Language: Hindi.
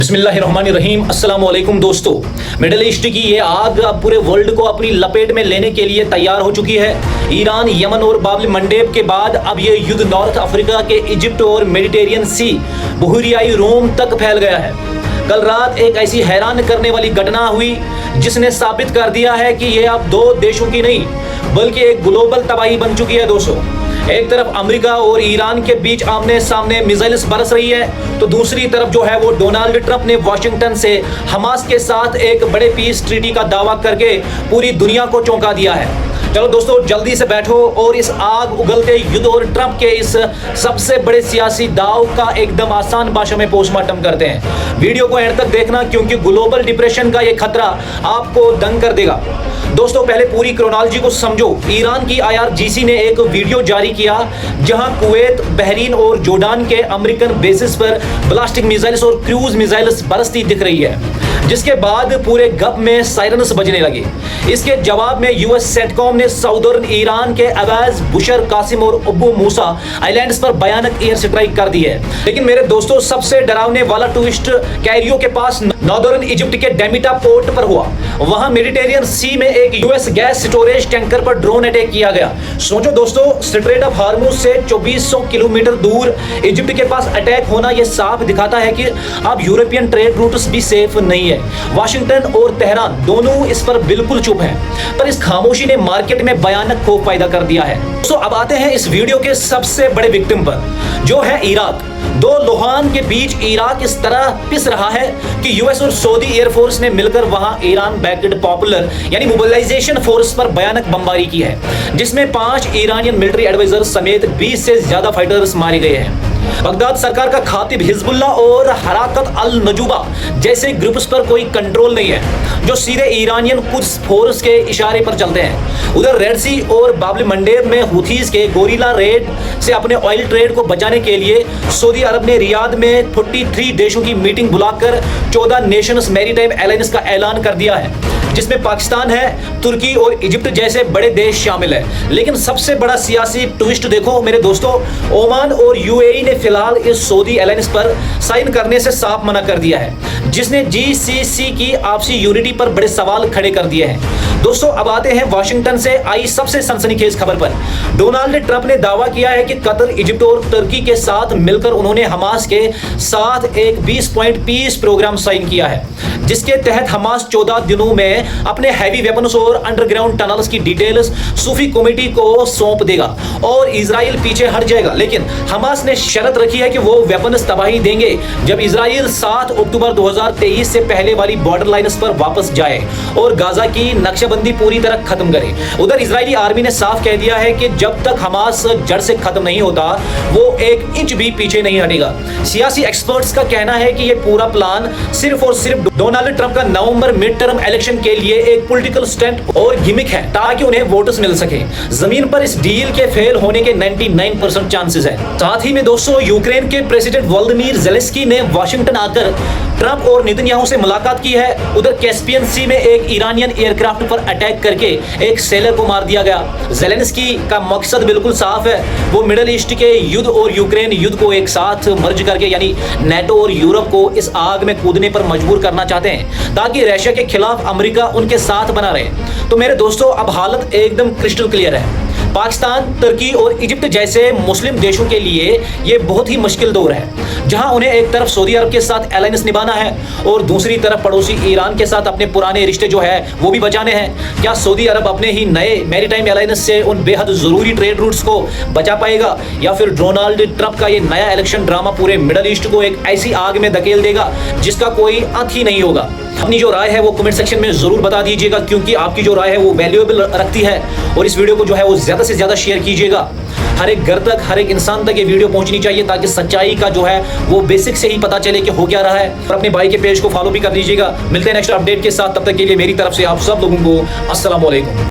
बिस्मिल्लाहिर्रहमानिर्रहीम। अस्सलाम वालेकुम दोस्तों, मिडिल ईस्ट की ये आग अब पूरे वर्ल्ड को अपनी लपेट में लेने के लिए तैयार हो चुकी है। ईरान, यमन और बाब मंडेब के बाद अब ये युद्ध नॉर्थ अफ्रीका के इजिप्ट और मेडिटेरियन सी बहरियाई रोम तक फैल गया है। कल रात एक ऐसी हैरान करने वाली घटना हुई जिसने साबित कर दिया है कि ये अब दो देशों की नहीं बल्कि एक ग्लोबल तबाही बन चुकी है। दोस्तों, एक तरफ अमेरिका और ईरान के बीच आमने सामने मिसाइल्स बरस रही है, तो दूसरी तरफ जो है वो डोनाल्ड ट्रंप ने वॉशिंगटन से हमास के साथ एक बड़े पीस ट्रीटी का दावा करके पूरी दुनिया को चौंका दिया है। चलो दोस्तों, जल्दी से बैठो और इस आग उगलते युद्ध और ट्रंप के इस सबसे बड़े सियासी दाव का एकदम आसान भाषा में पोस्टमार्टम करते हैं। वीडियो को एंड तक देखना क्योंकि ग्लोबल डिप्रेशन का ये खतरा आपको दंग कर देगा। दोस्तों, पहले पूरी क्रोनोलॉजी को समझो। ईरान की IRGC ने एक वीडियो जारी किया जहां कुवैत, बहरीन और जोर्डान के अमेरिकन बेसिस पर ब्लास्टिक मिसाइल्स और क्रूज मिसाइल्स बरसती दिख रही है, जिसके बाद पूरे गप में सायरन्स बजने लगे। इसके जवाब में US सेंटकॉम ने साउदर्न ईरान के अवाज, बुशर, कासिम और अबू मूसा आइलैंड्स पर भयानक एयर स्ट्राइक कर दी है। लेकिन मेरे दोस्तों, सबसे डरावने वाला ट्विस्ट कैरियो के पास नॉर्दर्न इजिप्ट के डेमिटा पोर्ट पर हुआ। वहां मेडिटेरियन सी में एक US गैस स्टोरेज टैंकर पर ड्रोन अटैक किया गया। सोचो दोस्तों, स्ट्रेट ऑफ हार्मुज से 2400 किलोमीटर दूर इजिप्ट के पास अटैक होना यह साफ दिखाता है कि अब यूरोपियन ट्रेड रूट्स भी सेफ नहीं है। वाशिंगटन और तेहरान दोनों इस पर बिल्कुल चुप हैं, पर इस खामोशी ने मार्केट में भयानक खौफ पैदा कर दिया है। तो अब आते हैं इस वीडियो के सबसे बड़े विक्टिम पर, जो है इराक। दो लोहान के बीच इराक इस तरह पिस रहा है कि US और सऊदी एयरफोर्स ने मिलकर वहां ईरान बैक्ड पॉपुलर यानी मोबिलाइजेशन फोर्स पर भयानक बमबारी की है, जिसमें 5 ईरानियन मिलिट्री एडवाइजर समेत 20 से ज्यादा फाइटर्स मारे गए हैं। बगदाद सरकार का खातिब हिजबुल्लाह और हराकत अल नजूबा जैसे ग्रुप्स पर कोई कंट्रोल नहीं है, जो सीधे ईरानियन कुद्स फोर्स के इशारे पर चलते हैं। उधर रेड सी और बाब मंडेब में हुथीज के गोरिल्ला रेड से अपने ऑयल ट्रेड को बचाने के लिए सऊदी अरब ने रियाद में 43 देशों की मीटिंग बुलाकर 14 नेशंस मैरीटाइम अलायंस का ऐलान कर दिया है, जिसमें पाकिस्तान है, तुर्की और इजिप्ट जैसे बड़े देश शामिल है। लेकिन सबसे बड़ा सियासी ट्विस्ट देखो मेरे दोस्तों, ओमान और UAE ने फिलहाल इस सऊदी अलायंस पर साइन करने से साफ मना कर दिया है, जिसने GCC की आपसी यूनिटी पर बड़े सवाल खड़े कर दिए हैं। दोस्तों, अब आते हैं वाशिंगटन से आई सबसे सनसनीखेज खबर पर। डोनाल्ड ट्रंप ने दावा किया है कि कतर, इजिप्ट और तुर्की के साथ मिलकर उन्होंने हमास के साथ एक 20 पॉइंट पीस प्रोग्राम साइन किया है, जिसके तहत हमास 14 दिनों में अपने हैवी वेपन्स और अंडरग्राउंड टनल्स की डिटेल्स सूफी कमेटी को सौंप देगा और इजराइल पीछे हट जाएगा। लेकिन हमास ने शर्त रखी है कि वो वेपन्स तबाही देंगे जब इजराइल 7 अक्टूबर 2023 से पहले वाली बॉर्डर लाइन्स पर वापस जाए और गाजा की नक्शेबंदी पूरी तरह खत्म करे। उधर इजरायली आर्मी ने साफ कह दिया है कि जब तक हमास जड़ से खत्म नहीं होता वो 1 इंच भी पीछे नहीं हटेगा। सियासी एक्सपर्ट्स का कहना है कि यह पूरा प्लान सिर्फ और सिर्फ डोनाल्ड ट्रंप का नवंबर मिड टर्म इलेक्शन के लिए एक पॉलिटिकल स्टंट और गिमिक है, ताकि उन्हें वोट्स मिल सके। जमीन पर इस डील के फेल होने के 99% चांसेस है। साथ ही में दोस्तों, यूक्रेन के प्रेसिडेंट वोलोदिमीर ज़ेलेंस्की ने वाशिंगटन आकर ट्रंप और नेतन्याहू से मुलाकात की है। उधर कैस्पियन सी में एक ईरानियन एयरक्राफ्ट पर अटैक करके एक सेलर को मार दिया गया। ज़ेलेंस्की का मकसद बिल्कुल साफ है, वो मिडिल ईस्ट के युद्ध और यूक्रेन युद्ध को एक साथ मर्ज करके यानी नेटो और यूरोप को इस आग में कूदने पर मजबूर करना चाहते हैं, ताकि रशिया के खिलाफ अमेरिका उनके साथ बना रहे। तो मेरे दोस्तों, अब हालत एकदम क्रिस्टल क्लियर है। पाकिस्तान, तुर्की और इजिप्ट जैसे मुस्लिम देशों के लिए ये बहुत ही मुश्किल दौर है, जहां उन्हें एक तरफ सऊदी अरब के साथ अलायंस निभाना है और दूसरी तरफ पड़ोसी ईरान के साथ अपने पुराने रिश्ते जो है वो भी बचाने हैं। क्या सऊदी अरब अपने ही नए मैरीटाइम अलायंस से उन बेहद जरूरी ट्रेड रूट्स को बचा पाएगा, या फिर डोनाल्ड ट्रंप का ये नया इलेक्शन ड्रामा पूरे मिडिल ईस्ट को एक ऐसी आग में धकेल देगा जिसका कोई अंत ही नहीं होगा? अपनी जो राय है वो कमेंट सेक्शन में जरूर बता दीजिएगा, क्योंकि आपकी जो राय है वो वैल्यूएबल रखती है। और इस वीडियो को जो है वो ज्यादा से ज्यादा शेयर कीजिएगा। हर एक घर तक, हर एक इंसान तक ये वीडियो पहुंचनी चाहिए, ताकि सच्चाई का जो है वो बेसिक से ही पता चले कि हो क्या रहा है। और अपने भाई के पेज को फॉलो भी कर लीजिएगा। मिलते हैं नेक्स्ट अपडेट के साथ, तब तक के लिए मेरी तरफ से आप सब लोगों को अस्सलाम वालेकुम।